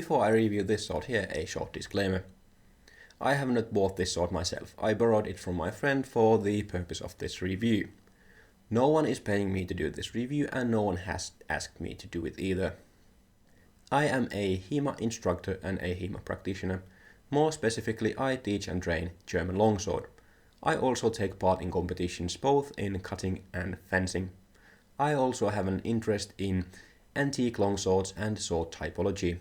Before I review this sword here, a short disclaimer. I have not bought this sword myself. I borrowed it from my friend for the purpose of this review. No one is paying me to do this review and no one has asked me to do it either. I am a HEMA instructor and a HEMA practitioner. More specifically, I teach and train German longsword. I also take part in competitions both in cutting and fencing. I also have an interest in antique longswords and sword typology.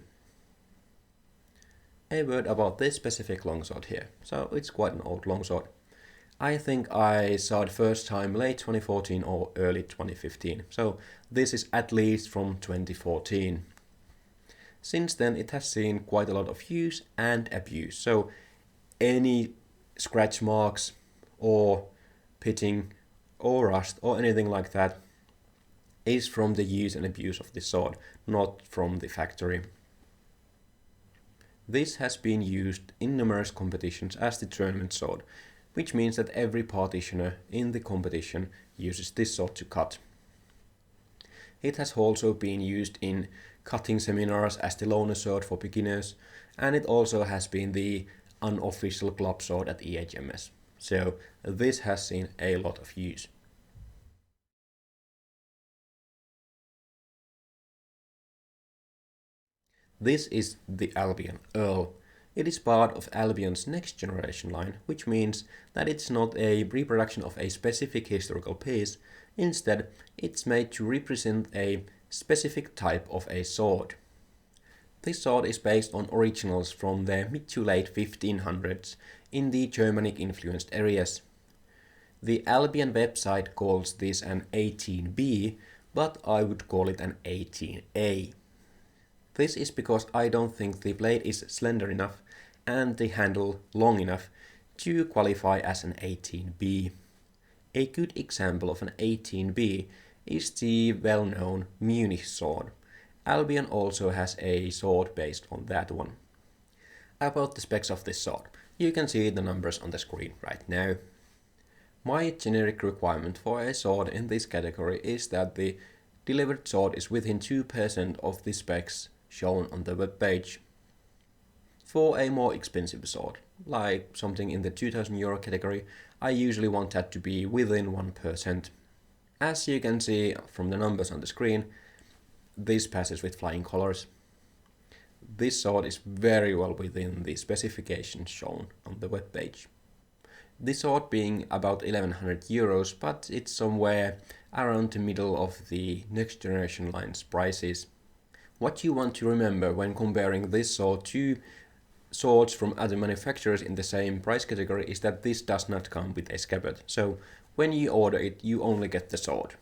A word about this specific longsword here. So it's quite an old longsword. I think I saw it first time late 2014 or early 2015. So this is at least from 2014. Since then it has seen quite a lot of use and abuse. So any scratch marks or pitting or rust or anything like that is from the use and abuse of the sword, not from the factory. This has been used in numerous competitions as the tournament sword, which means that every partitioner in the competition uses this sword to cut. It has also been used in cutting seminars as the loaner sword for beginners, and it also has been the unofficial club sword at EHMS. So this has seen a lot of use. This is the Albion Earl. It is part of Albion's next generation line, which means that it's not a reproduction of a specific historical piece. Instead, it's made to represent a specific type of a sword. This sword is based on originals from the mid to late 1500s in the Germanic-influenced areas. The Albion website calls this an 18B, but I would call it an 18A. This is because I don't think the blade is slender enough and the handle long enough to qualify as an 18B. A good example of an 18B is the well-known Munich sword. Albion also has a sword based on that one. About the specs of this sword, you can see the numbers on the screen right now. My generic requirement for a sword in this category is that the delivered sword is within 2% of the specs shown on the web page. For a more expensive sword, like something in the €2,000 category, I usually want that to be within 1%. As you can see from the numbers on the screen, this passes with flying colors. This sword is very well within the specifications shown on the web page. This sword being about €1,100, but it's somewhere around the middle of the next generation line's prices. What you want to remember when comparing this sword to swords from other manufacturers in the same price category is that this does not come with a scabbard, so when you order it you only get the sword.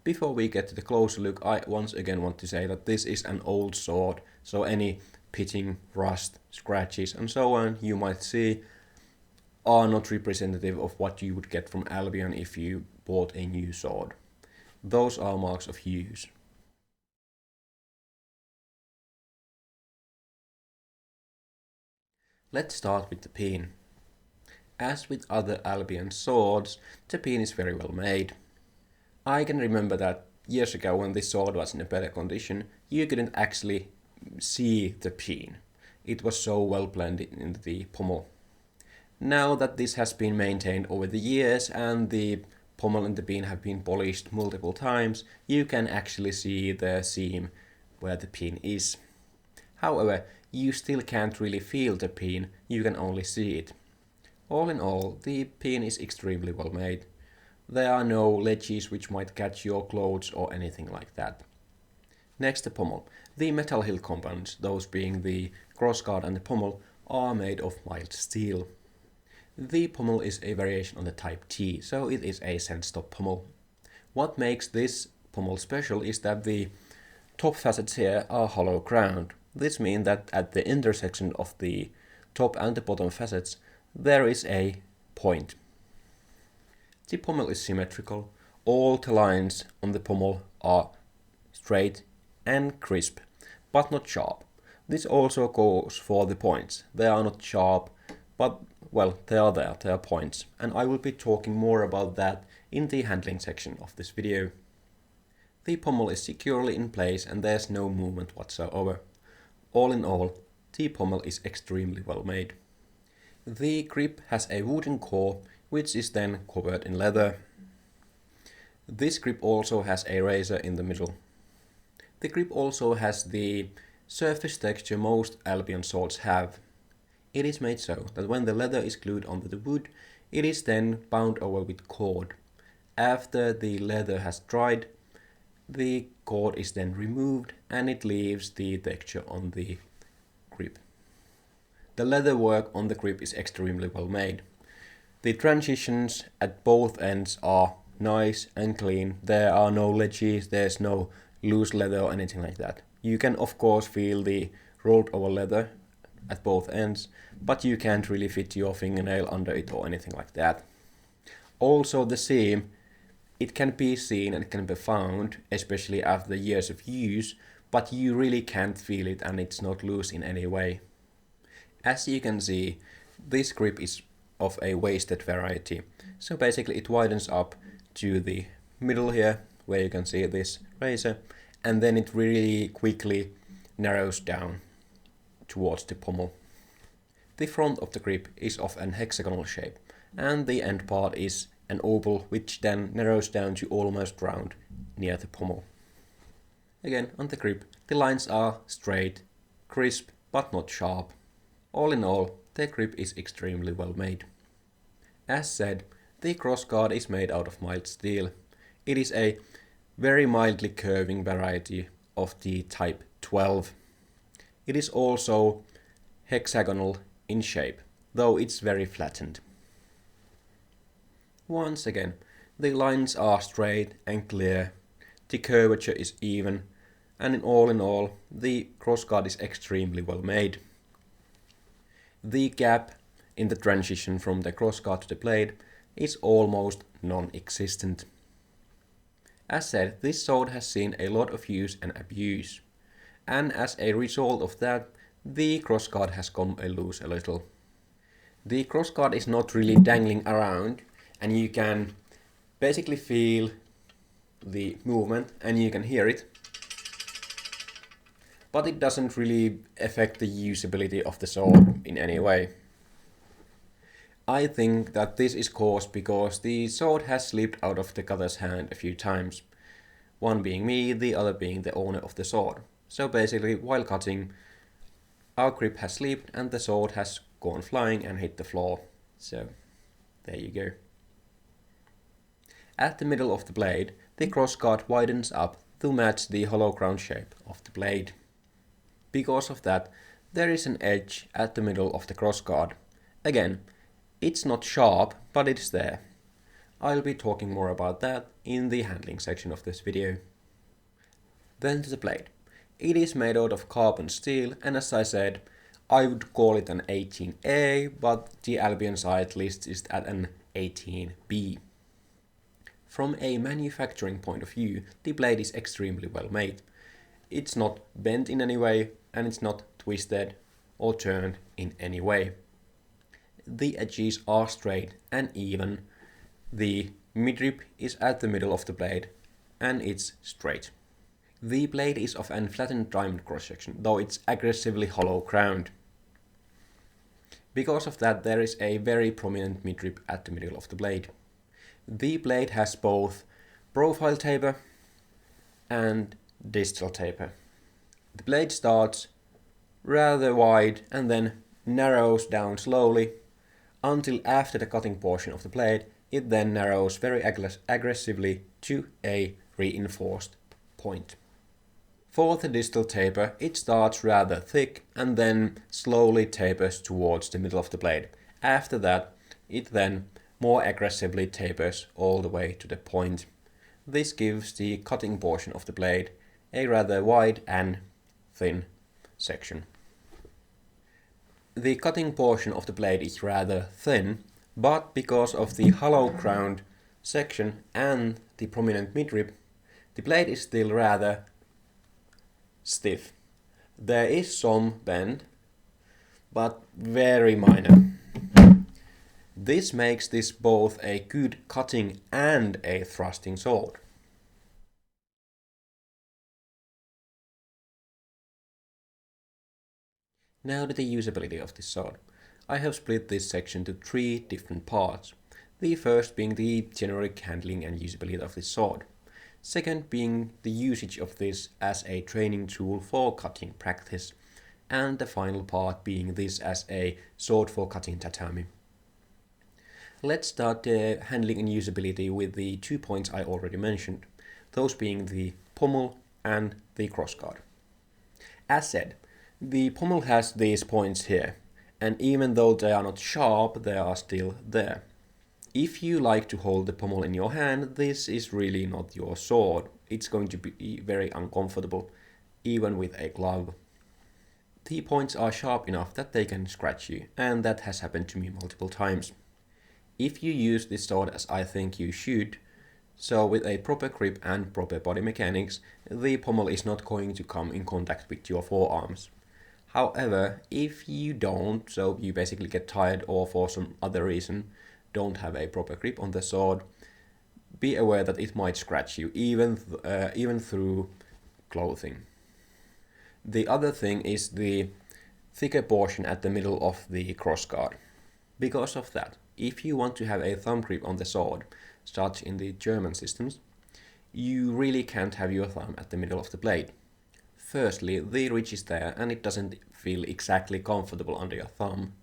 Before we get to the closer look, I once again want to say that this is an old sword, so any pitting, rust, scratches and so on you might see are not representative of what you would get from Albion if you bought a new sword. Those are marks of use. Let's start with the pin. As with other Albion swords, the pin is very well made. I can remember that years ago when this sword was in a better condition, you couldn't actually see the pin. It was so well blended into the pommel. Now that this has been maintained over the years and the pommel and the pin have been polished multiple times, you can actually see the seam where the pin is. However, you still can't really feel the pin, you can only see it. All in all, the pin is extremely well made. There are no ledges which might catch your clothes or anything like that. Next, the pommel. The metal hilt components, those being the crossguard and the pommel, are made of mild steel. The pommel is a variation on the Type T, so it is a sand-stop pommel. What makes this pommel special is that the top facets here are hollow ground. This means that at the intersection of the top and the bottom facets there is a point. The pommel is symmetrical. All the lines on the pommel are straight and crisp, but not sharp. This also goes for the points. They are not sharp, but well, they are there, they are points, and I will be talking more about that in the handling section of this video. The pommel is securely in place and there's no movement whatsoever. All in all, the pommel is extremely well made. The grip has a wooden core, which is then covered in leather. This grip also has a razor in the middle. The grip also has the surface texture most Albion swords have. It is made so that when the leather is glued onto the wood, it is then bound over with cord. After the leather has dried, the cord is then removed and it leaves the texture on the grip. The leather work on the grip is extremely well made. The transitions at both ends are nice and clean. There are no ledges, there's no loose leather or anything like that. You can of course feel the rolled over leather at both ends, but you can't really fit your fingernail under it or anything like that. Also the seam, it can be seen and it can be found, especially after years of use, but you really can't feel it and it's not loose in any way. As you can see, this grip is of a wasted variety. So basically it widens up to the middle here, where you can see this razor, and then it really quickly narrows down towards the pommel. The front of the grip is of an hexagonal shape, and the end part is an oval which then narrows down to almost round near the pommel. Again, on the grip, the lines are straight, crisp, but not sharp. All in all, the grip is extremely well made. As said, the crossguard is made out of mild steel. It is a very mildly curving variety of the Type 12. It is also hexagonal in shape, though it's very flattened. Once again, the lines are straight and clear, the curvature is even, and in all, the crossguard is extremely well made. The gap in the transition from the crossguard to the blade is almost non-existent. As said, this sword has seen a lot of use and abuse, and as a result of that, the crossguard has come loose a little. The crossguard is not really dangling around, and you can basically feel the movement and you can hear it, but it doesn't really affect the usability of the sword in any way. I think that this is caused because the sword has slipped out of the cutter's hand a few times. One being me, the other being the owner of the sword. So basically, while cutting, our grip has slipped and the sword has gone flying and hit the floor. So, there you go. At the middle of the blade, the crossguard widens up to match the hollow crown shape of the blade. Because of that, there is an edge at the middle of the crossguard. Again, it's not sharp, but it's there. I'll be talking more about that in the handling section of this video. Then to the blade. It is made out of carbon steel, and as I said, I would call it an 18A, but the Albion site lists it at an 18B. From a manufacturing point of view, the blade is extremely well made. It's not bent in any way, and it's not twisted or turned in any way. The edges are straight and even. The midrib is at the middle of the blade, and it's straight. The blade is of an flattened diamond cross-section, though it's aggressively hollow crowned. Because of that, there is a very prominent midrib at the middle of the blade. The blade has both profile taper and distal taper. The blade starts rather wide and then narrows down slowly until after the cutting portion of the blade, it then narrows very aggressively to a reinforced point. For the distal taper, it starts rather thick and then slowly tapers towards the middle of the blade. After that, it then more aggressively tapers all the way to the point. This gives the cutting portion of the blade a rather wide and thin section. The cutting portion of the blade is rather thin, but because of the hollow crowned section and the prominent midrib, the blade is still rather stiff. There is some bend, but very minor. This makes this both a good cutting and a thrusting sword. Now to the usability of this sword. I have split this section to 3 different parts. The first being the generic handling and usability of this sword. Second being the usage of this as a training tool for cutting practice. And the final part being this as a sword for cutting tatami. Let's start the handling and usability with the 2 points I already mentioned, those being the pommel and the crossguard. As said, the pommel has these points here, and even though they are not sharp, they are still there. If you like to hold the pommel in your hand, this is really not your sword. It's going to be very uncomfortable, even with a glove. The points are sharp enough that they can scratch you, and that has happened to me multiple times. If you use this sword as I think you should, so with a proper grip and proper body mechanics, the pommel is not going to come in contact with your forearms. However, if you don't, so you basically get tired or for some other reason don't have a proper grip on the sword, be aware that it might scratch you even through clothing. The other thing is the thicker portion at the middle of the crossguard. Because of that, if you want to have a thumb grip on the sword, such in the German systems, you really can't have your thumb at the middle of the blade. Firstly, the ridge is there and it doesn't feel exactly comfortable under your thumb.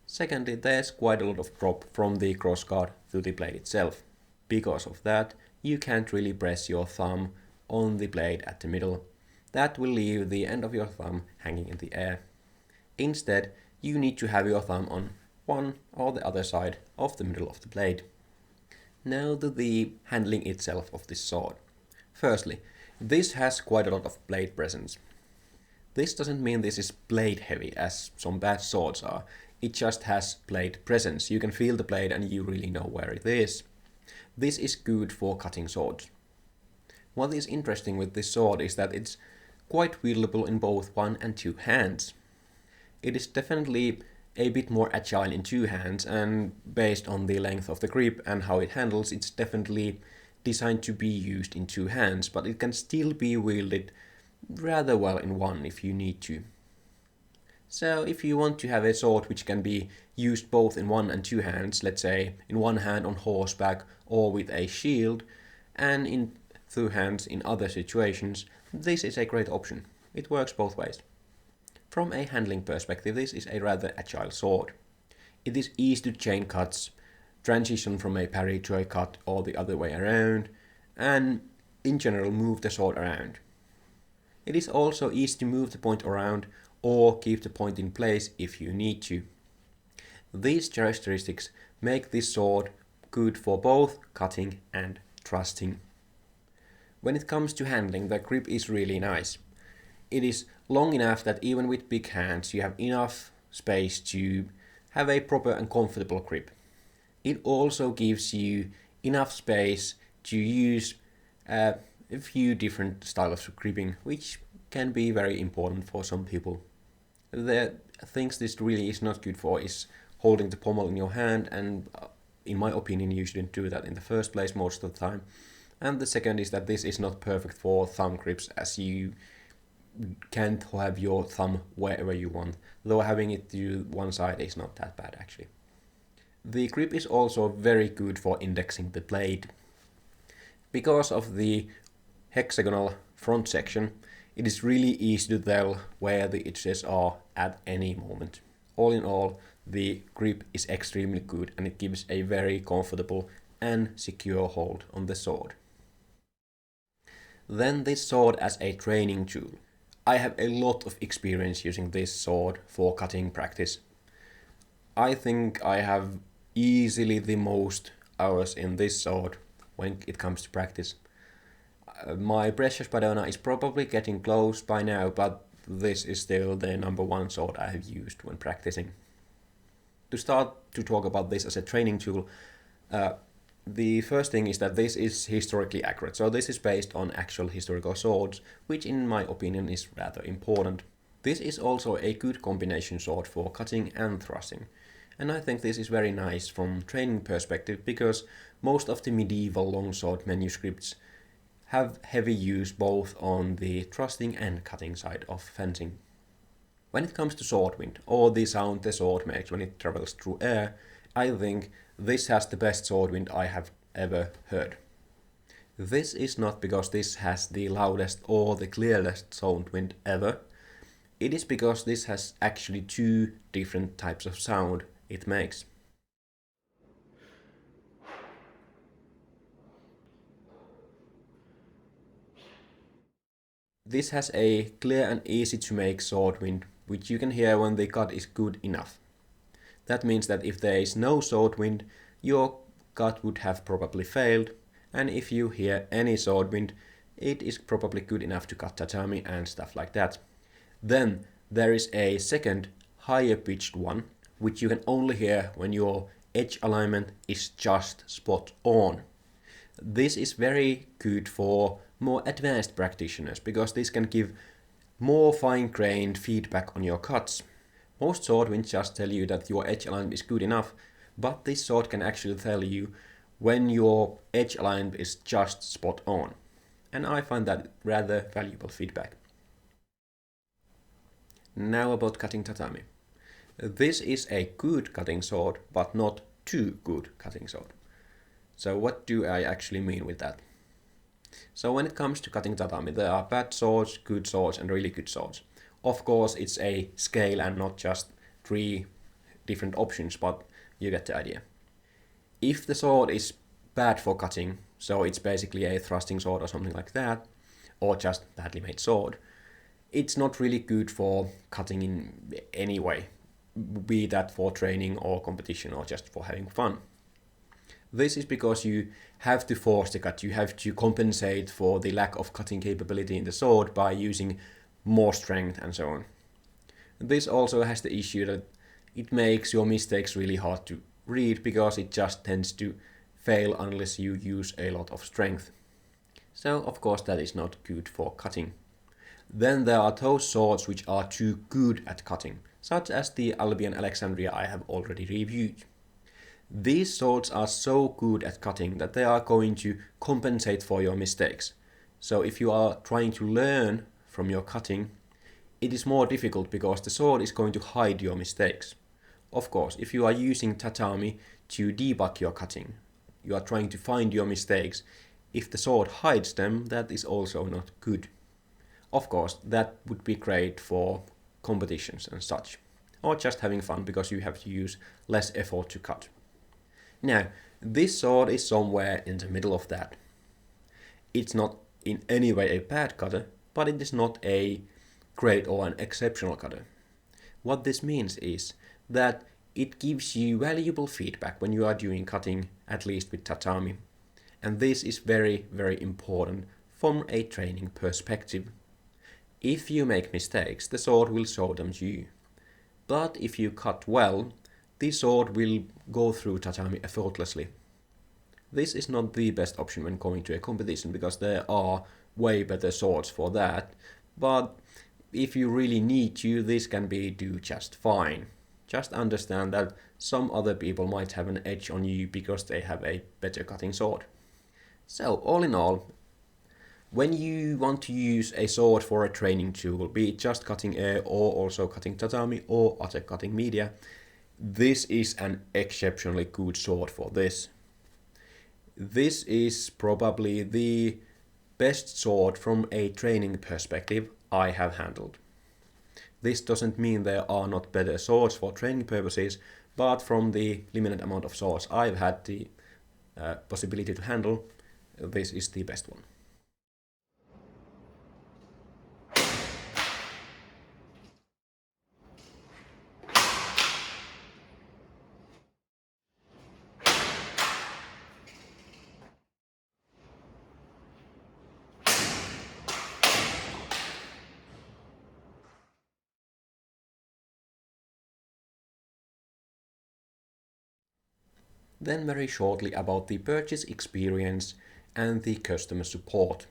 Secondly, there's quite a lot of drop from the crossguard to the blade itself. Because of that, you can't really press your thumb on the blade at the middle. That will leave the end of your thumb hanging in the air. Instead, you need to have your thumb on one or the other side of the middle of the blade. Now to the handling itself of this sword. Firstly, this has quite a lot of blade presence. This doesn't mean this is blade heavy as some bad swords are. It just has blade presence. You can feel the blade and you really know where it is. This is good for cutting swords. What is interesting with this sword is that it's quite wieldable in both one and two hands. It is definitely a bit more agile in two hands, and based on the length of the grip and how it handles, it's definitely designed to be used in two hands, but it can still be wielded rather well in one if you need to. So if you want to have a sword which can be used both in one and two hands, let's say in one hand on horseback or with a shield, and in two hands in other situations, this is a great option. It works both ways. From a handling perspective, this is a rather agile sword. It is easy to chain cuts, transition from a parry to a cut or the other way around, and in general move the sword around. It is also easy to move the point around or keep the point in place if you need to. These characteristics make this sword good for both cutting and thrusting. When it comes to handling, the grip is really nice. It is long enough that even with big hands you have enough space to have a proper and comfortable grip. It also gives you enough space to use a few different styles of gripping, which can be very important for some people. The things this really is not good for is holding the pommel in your hand, and in my opinion you shouldn't do that in the first place most of the time. And the second is that this is not perfect for thumb grips, as you can't have your thumb wherever you want, though having it to one side is not that bad actually. The grip is also very good for indexing the blade. Because of the hexagonal front section, it is really easy to tell where the edges are at any moment. All in all, the grip is extremely good and it gives a very comfortable and secure hold on the sword. Then this sword as a training tool. I have a lot of experience using this sword for cutting practice. I think I have easily the most hours in this sword when it comes to practice. My Precious Padona is probably getting close by now, but this is still the number one sword I have used when practicing. To start to talk about this as a training tool, the first thing is that this is historically accurate. So this is based on actual historical swords, which in my opinion is rather important. This is also a good combination sword for cutting and thrusting. And I think this is very nice from training perspective because most of the medieval longsword manuscripts have heavy use both on the thrusting and cutting side of fencing. When it comes to sword wind, or the sound the sword makes when it travels through air, I think this has the best sword wind I have ever heard. This is not because this has the loudest or the clearest sound wind ever. It is because this has actually two different types of sound it makes. This has a clear and easy to make sword wind, which you can hear when the cut is good enough. That means that if there is no sword wind, your cut would have probably failed, and if you hear any sword wind, it is probably good enough to cut tatami and stuff like that. Then there is a second, higher pitched one, which you can only hear when your edge alignment is just spot on. This is very good for more advanced practitioners because this can give more fine-grained feedback on your cuts. Most sword winds just tell you that your edge alignment is good enough, but this sword can actually tell you when your edge alignment is just spot on. And I find that rather valuable feedback. Now about cutting tatami. This is a good cutting sword, but not too good cutting sword. So what do I actually mean with that? So when it comes to cutting tatami, there are bad swords, good swords, and really good swords. Of course, it's a scale and not just 3 different options, but you get the idea. If the sword is bad for cutting, so it's basically a thrusting sword or something like that, or just badly made sword, it's not really good for cutting in any way, be that for training or competition or just for having fun. This is because you have to force the cut, you have to compensate for the lack of cutting capability in the sword by using more strength and so on. This also has the issue that it makes your mistakes really hard to read because it just tends to fail unless you use a lot of strength. So of course that is not good for cutting. Then there are those swords which are too good at cutting, such as the Albion Alexandria I have already reviewed. These swords are so good at cutting that they are going to compensate for your mistakes. So if you are trying to learn from your cutting, it is more difficult because the sword is going to hide your mistakes. Of course, if you are using tatami to debug your cutting, you are trying to find your mistakes. If the sword hides them, that is also not good. Of course, that would be great for competitions and such, or just having fun because you have to use less effort to cut. Now, this sword is somewhere in the middle of that. It's not in any way a bad cutter, but it is not a great or an exceptional cutter. What this means is that it gives you valuable feedback when you are doing cutting, at least with tatami. And this is very, very important from a training perspective. If you make mistakes, the sword will show them to you. But if you cut well, the sword will go through tatami effortlessly. This is not the best option when going to a competition because there are way better swords for that, but if you really need to, this can be do just fine. Just understand that some other people might have an edge on you because they have a better cutting sword. So all in all, when you want to use a sword for a training tool, be it just cutting air or also cutting tatami or other cutting media, this is an exceptionally good sword for this. This is probably the best sword from a training perspective I have handled. This doesn't mean there are not better swords for training purposes, but from the limited amount of swords I've had the possibility to handle, this is the best one. Then very shortly about the purchase experience and the customer support.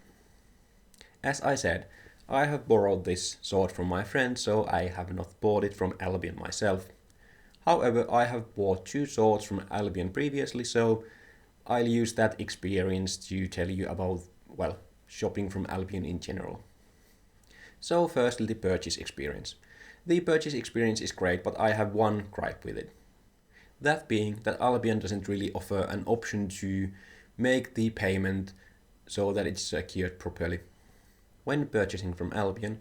As I said, I have borrowed this sword from my friend, so I have not bought it from Albion myself. However, I have bought 2 swords from Albion previously, so I'll use that experience to tell you about, shopping from Albion in general. So firstly, the purchase experience. The purchase experience is great, but I have one gripe with it. That being that Albion doesn't really offer an option to make the payment so that it's secured properly. When purchasing from Albion,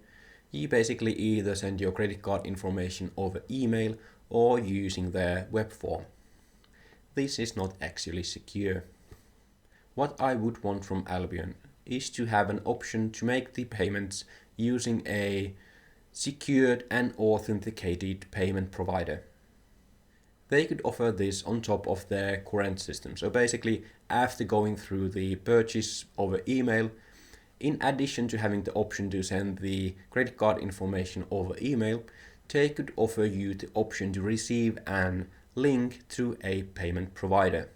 you basically either send your credit card information over email or using their web form. This is not actually secure. What I would want from Albion is to have an option to make the payments using a secured and authenticated payment provider. They could offer this on top of their current system. So basically, after going through the purchase over email, in addition to having the option to send the credit card information over email, they could offer you the option to receive a link through a payment provider.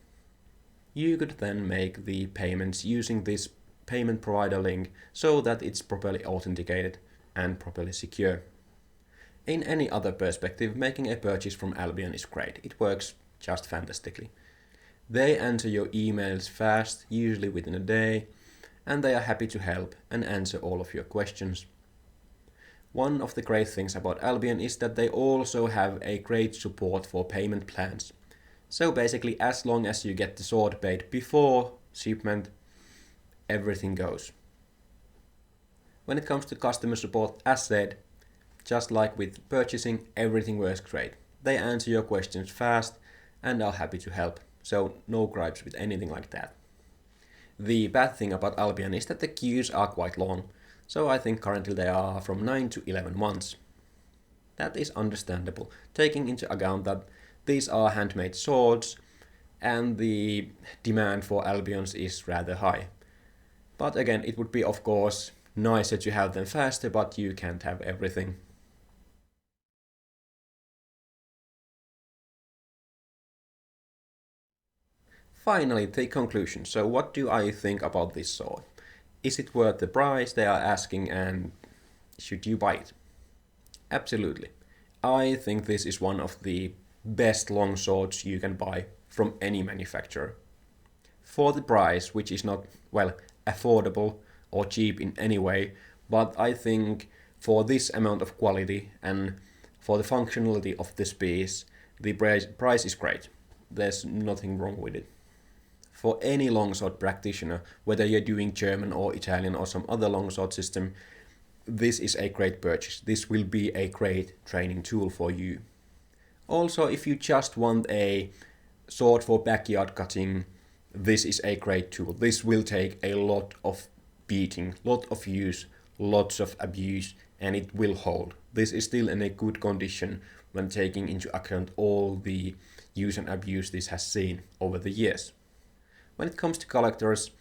You could then make the payments using this payment provider link so that it's properly authenticated and properly secure. In any other perspective, making a purchase from Albion is great. It works just fantastically. They answer your emails fast, usually within a day, and they are happy to help and answer all of your questions. One of the great things about Albion is that they also have a great support for payment plans. So basically, as long as you get the sword paid before shipment, everything goes. When it comes to customer support, as said, just like with purchasing, everything works great. They answer your questions fast and are happy to help, so no gripes with anything like that. The bad thing about Albion is that the queues are quite long, so I think currently they are from 9 to 11 months. That is understandable, taking into account that these are handmade swords and the demand for Albions is rather high. But again, it would be of course nicer to have them faster, but you can't have everything. Finally, the conclusion. So what do I think about this sword? Is it worth the price they are asking and should you buy it? Absolutely. I think this is one of the best long swords you can buy from any manufacturer. For the price, which is not, well, affordable or cheap in any way, but I think for this amount of quality and for the functionality of this piece, the price is great. There's nothing wrong with it. For any longsword practitioner, whether you're doing German or Italian or some other longsword system, this is a great purchase. This will be a great training tool for you. Also, if you just want a sword for backyard cutting, this is a great tool. This will take a lot of beating, lot of use, lots of abuse, and it will hold. This is still in a good condition when taking into account all the use and abuse this has seen over the years. When it comes to collectors,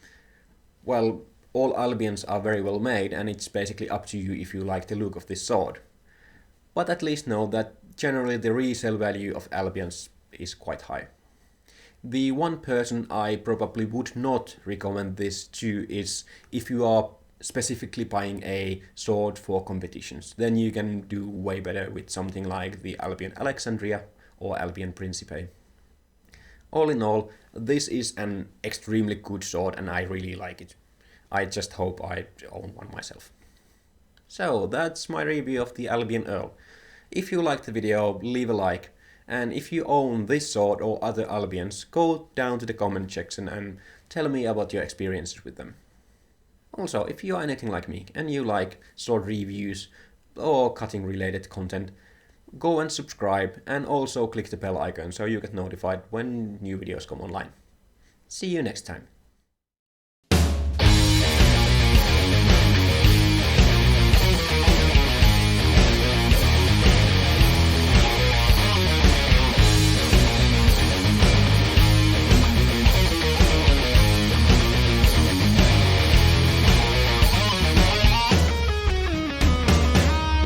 well, all Albions are very well made and it's basically up to you if you like the look of this sword. But at least know that generally the resale value of Albions is quite high. The one person I probably would not recommend this to is if you are specifically buying a sword for competitions. Then you can do way better with something like the Albion Alexandria or Albion Principe. All in all, this is an extremely good sword and I really like it. I just hope I own one myself. So that's my review of the Albion Earl. If you liked the video, leave a like. And if you own this sword or other Albions, go down to the comment section and tell me about your experiences with them. Also, if you are anything like me and you like sword reviews or cutting related content, go and subscribe and also click the bell icon so you get notified when new videos come online. See you next time.